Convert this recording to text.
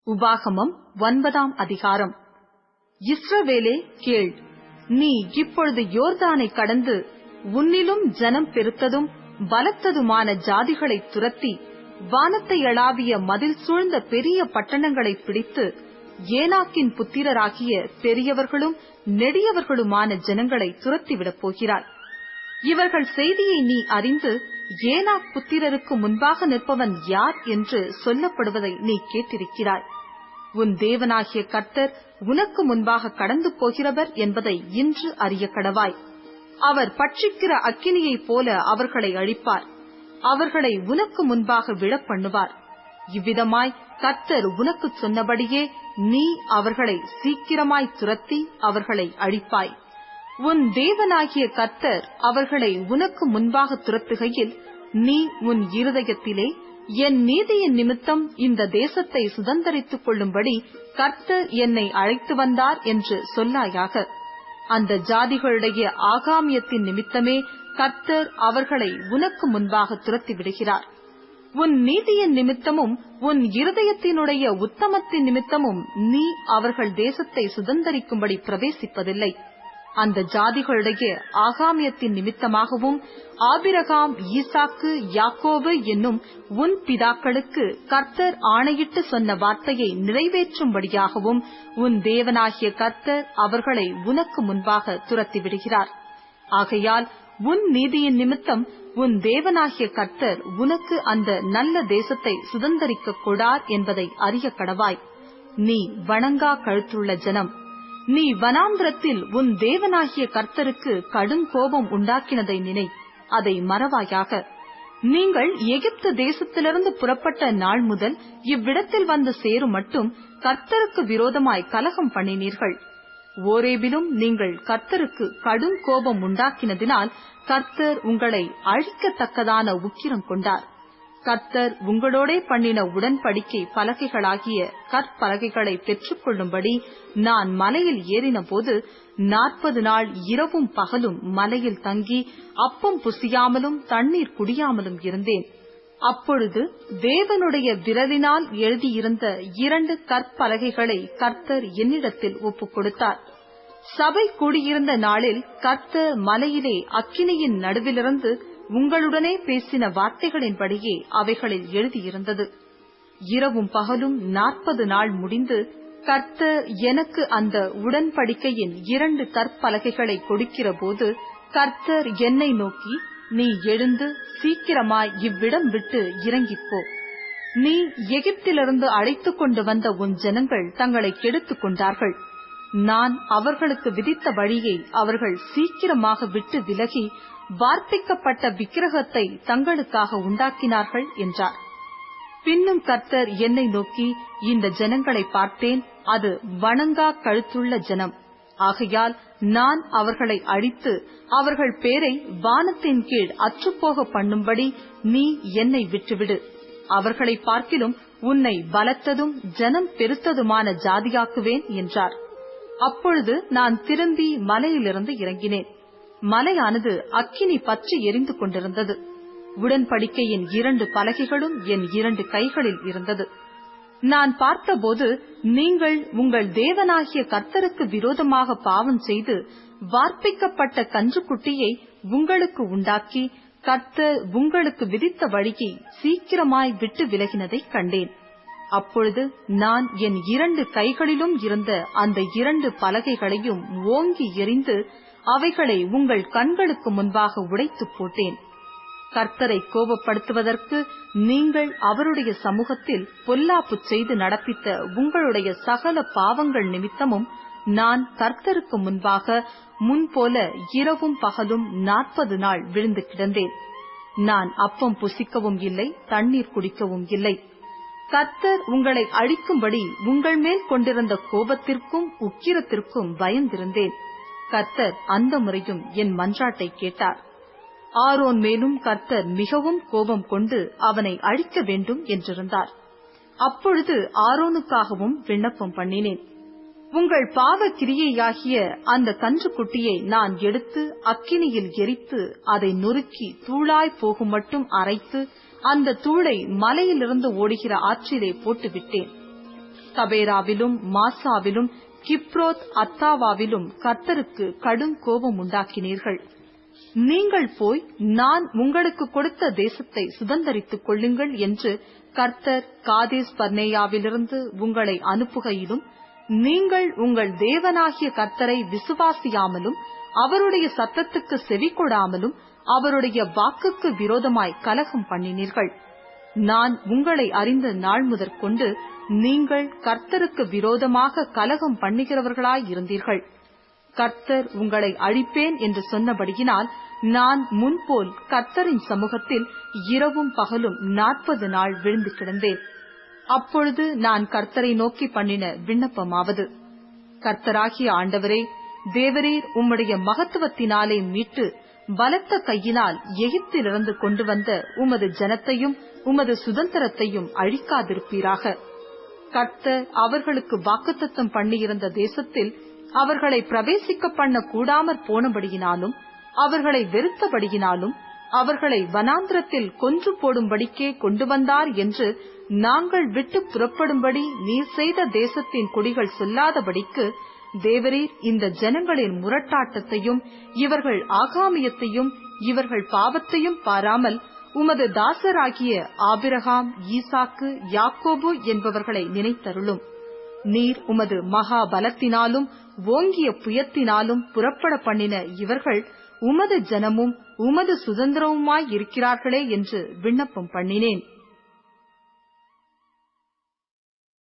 உபாகமம் 9 அதிகாரம். இஸ்ரவேலே கேள், நீ இப்பொழுது யோர்தானை கடந்து உன்னிலும் ஜனம் பெருத்ததும் பலத்ததுமான ஜாதிகளை துரத்தி வானத்தை அளாவிய மதில் சூழ்ந்த பெரிய பட்டணங்களை பிடித்து ஏனாக்கின் புத்திரராகிய பெரியவர்களும் நெடியவர்களுமான ஜனங்களை துரத்திவிடப் போகிறாய். இவர்கள் செய்தியை நீ அறிந்து ஏனாக் புத்திரருக்கு முன்பாக நிற்பவன் யார் என்று சொல்லப்படுவதை நீ கேட்டிருக்கிறாய். உன் தேவனாகிய கர்த்தர் உனக்கு முன்பாக கடந்து போகிறவர் என்பதை இன்று அறிய கடவாய். அவர் பட்சிக்கிற அக்கினியைப் போல அவர்களை அழிப்பார். அவர்களை உனக்கு முன்பாக விழப் பண்ணுவார். இவ்விதமாய் கர்த்தர் உனக்கு சொன்னபடியே நீ அவர்களை சீக்கிரமாய் துரத்தி அவர்களை அழிப்பாய். உன் தேவனாகிய கர்த்தர் அவர்களை உனக்கு முன்பாக துரத்துகையில் நீ உன் இருதயத்திலே, என் நீதியின் நிமித்தம் இந்த தேசத்தை சுதந்தரித்துக் கொள்ளும்படி கர்த்தர் என்னை அழைத்து வந்தார் என்று சொல்லாயாக. அந்த ஜாதிகளுடைய ஆகாமியத்தின் நிமித்தமே கர்த்தர் அவர்களை உனக்கு முன்பாக துரத்தி விடுகிறார். உன் நீதியின் நிமித்தமும் உன் இருதயத்தினுடைய உத்தமத்தின் நிமித்தமும் நீ அவர்கள் தேசத்தை சுதந்தரிக்கும்படி பிரவேசிப்பதில்லை. அந்த ஜாதிகளுடைய ஆகாமியத்தின் நிமித்தமாகவும் ஆபிரகாம், ஈசாக்கு, யாக்கோபு என்னும் உன் பிதாக்களுக்கு கர்த்தர் ஆணையிட்டு சொன்ன வார்த்தையை நிறைவேற்றும்படியாகவும் உன் தேவனாகிய கர்த்தர் அவர்களை உனக்கு முன்பாக துரத்திவிடுகிறார். ஆகையால் உன் நீதியின் நிமித்தம் உன் தேவனாகிய கர்த்தர் உனக்கு அந்த நல்ல தேசத்தை சுதந்தரிக்க கொடார் என்பதை அறிய கடவாய். நீ வணங்கா கழுத்துள்ள ஜனம், நீ வனாந்திரத்தில் உன் தேவனாகிய கர்த்தருக்கு கடும் கோபம் உண்டாக்கினதை நினை, அதை மறவாயாக. நீங்கள் எகிப்து தேசத்திலிருந்து புறப்பட்ட நாள் முதல் இவ்விடத்தில் வந்து சேரும் மட்டும் கர்த்தருக்கு விரோதமாய் கலகம் பண்ணினீர்கள். ஓரேபிலும் நீங்கள் கர்த்தருக்கு கடும் கோபம் உண்டாக்கினதினால் கர்த்தர் உங்களை அழிக்கத்தக்கதான உக்கிரம் கொண்டார். கர்த்தர் உங்களோடே பண்ணின உடன்படிக்கை பலகைகளாகிய கற்பலகைகளை பெற்றுக் கொள்ளும்படி நான் மலையில் ஏறின போது 40 நாள் இரவும் பகலும் மலையில் தங்கி அப்பம் புசியாமலும் தண்ணீர் குடியாமலும் இருந்தேன். அப்பொழுது தேவனுடைய விரலினால் எழுதியிருந்த 2 கற்பலகைகளை கர்த்தர் என்னிடத்தில் ஒப்புக் கொடுத்தார். சபை கூடியிருந்த நாளில் கர்த்தர் மலையிலே அக்கினியின் நடுவிலிருந்து உங்களுடனே பேசின வார்த்தைகளின்படியே அவைகளில் எழுதியிருந்தது. இரவும் பகலும் 40 நாள் முடிந்து கர்த்தர் எனக்கு அந்த உடன்படிக்கையின் 2 கற்பலகைகளை கொடுக்கிற போது கர்த்தர் என்னை நோக்கி, நீ எழுந்து சீக்கிரமாய் இவ்விடம் விட்டு இறங்கிப்போ. நீ எகிப்திலிருந்து அழைத்துக் கொண்டு வந்த உன் ஜனங்கள் தங்களை கெடுத்துக் கொண்டார்கள். நான் அவர்களுக்கு விதித்த வழியை அவர்கள் சீக்கிரமாக விட்டு விலகி வார்ப்பிக்கப்பட்ட விக்கிரகத்தை தங்களுக்காக உண்டாக்கினார்கள் என்றார். பின்னும் கர்த்தர் என்னை நோக்கி, இந்த ஜனங்களை பார்த்தேன், அது வணங்கா கழுத்துள்ள ஜனம். ஆகையால் நான் அவர்களை அழித்து அவர்கள் பேரை வானத்தின் கீழ் அற்றுப்போக பண்ணும்படி நீ என்னை விட்டுவிடு. அவர்களை பார்க்கிலும் உன்னை பலத்ததும் ஜனம் பெருத்ததுமான ஜாதியாக்குவேன் என்றார். அப்பொழுது நான் திரும்பி மலையிலிருந்து இறங்கினேன். மலையானது அக்கினி பற்றி எரிந்து கொண்டிருந்தது. உடன்படிக்கையின் 2 பலகைகளும் என் 2 கைகளில் இருந்தது. நான் பார்த்தபோது, நீங்கள் உங்கள் தேவனாகிய கர்த்தருக்கு விரோதமாக பாவம் செய்து வார்ப்பிக்கப்பட்ட கன்றுக்குட்டியை உங்களுக்கு உண்டாக்கி கர்த்தர் உங்களுக்கு விதித்த வழியை சீக்கிரமாய் விட்டு விலகினதை கண்டேன். அப்பொழுது நான் என் 2 கைகளிலும் இருந்த அந்த 2 பலகைகளையும் ஓங்கி எறிந்து அவைகளை உங்கள் கண்களுக்கு முன்பாக உடைத்து போட்டேன். கர்த்தரை கோபப்படுத்துவதற்கு நீங்கள் அவருடைய சமூகத்தில் பொல்லாப்பு செய்து நடப்பித்த உங்களுடைய சகல பாவங்கள் நிமித்தமும் நான் கர்த்தருக்கு முன்பாக முன்போல இரவும் பகலும் 40 நாள் விழுந்து கிடந்தேன். நான் அப்பம் புசிக்கவும் இல்லை, தண்ணீர் குடிக்கவும் இல்லை. கர்த்தர் உங்களை அழிக்கும்படி உங்கள் மேல் கொண்டிருந்த கோபத்திற்கும் உக்கிரத்திற்கும் பயந்திருந்தேன். கர்த்தர் அந்த முறையும் என் மன்றாட்டை கேட்டார். ஆரோன் மேலும் கர்த்தர் மிகவும் கோபம் கொண்டு அவனை அழிக்க வேண்டும் என்றிருந்தார். அப்பொழுது ஆரோனுக்காகவும் விண்ணப்பம் பண்ணினேன். உங்கள் பாவ கிரியையாகிய அந்த கன்றுக்குட்டியை நான் எடுத்து அக்கினியில் எரித்து அதை நொறுக்கி தூளாய் போகும் மட்டும் அரைத்து அந்த தூளை மலையிலிருந்து ஓடுகிற ஆற்றிலே போட்டுவிட்டேன். தபேராவிலும் மாசாவிலும் கிப்ரோத் அத்தாவாவிலும் கர்த்தருக்கு கடும் கோபம் உண்டாக்கினீர்கள். நீங்கள் போய் நான் உங்களுக்கு கொடுத்த தேசத்தை சுதந்தரித்துக் கொள்ளுங்கள் என்று கர்த்தர் காதேஸ் பர்னேயாவிலிருந்து உங்களை அனுப்புகையிலும் நீங்கள் உங்கள் தேவனாகிய கர்த்தரை விசுவாசியாமலும் அவருடைய சத்தத்துக்கு செவிகொடாமலும் அவருடைய வாக்குக்கு விரோதமாய் கலகம் பண்ணினீர்கள். நான் உங்களை அறிந்த நாள் முதற்கொண்டு நீங்கள் கர்த்தருக்கு விரோதமாக கலகம் பண்ணுகிறவர்களாயிருந்தீர்கள். கர்த்தர் உங்களை அழிப்பேன் என்று சொன்னபடியினால் நான் முன்போல் கர்த்தரின் சமூகத்தில் இரவும் பகலும் 40 நாள் விழுந்து கிடந்தேன். அப்பொழுது நான் கர்த்தரை நோக்கி பண்ணின விண்ணப்பமாவது, கர்த்தராகிய ஆண்டவரே, தேவரீர் உம்முடைய மகத்துவத்தினாலே மீட்டு பலத்த கையினால் எகிப்திலிருந்து கொண்டு வந்த உமது ஜனத்தையும் உமது சுதந்திரத்தையும் அழிக்காதிருப்பீராக. கர்த்தர் அவர்களுக்கு வாக்குத்தத்தம் பண்ணியிருந்த தேசத்தில் அவர்களை பிரவேசிக்க பண்ண கூடாமற் போனபடியினாலும் அவர்களை வெறுத்தபடியினாலும் அவர்களை வனாந்திரத்தில் கொன்று போடும்படிக்கே கொண்டு வந்தார் என்று நாங்கள் விட்டு புறப்படும்படி நீர் செய்த தேசத்தின் குடிகள் சொல்லாதபடிக்கு தேவரீர் இந்த ஜனங்களின் முரட்டாட்டத்தையும் இவர்கள் ஆகாமியத்தையும் இவர்கள் பாவத்தையும் பாராமல் உமது தாசராகிய ஆபிரகாம், ஈசாக்கு, யாக்கோபு என்பவர்களை நினைத்தருளும். நீர் உமது மகா பலத்தினாலும் ஓங்கிய புயத்தினாலும் புறப்பட பண்ணின இவர்கள் உமது ஜனமும் உமது சுதந்திரமுமாயிருக்கிறார்களே என்று விண்ணப்பம் பண்ணினேன்.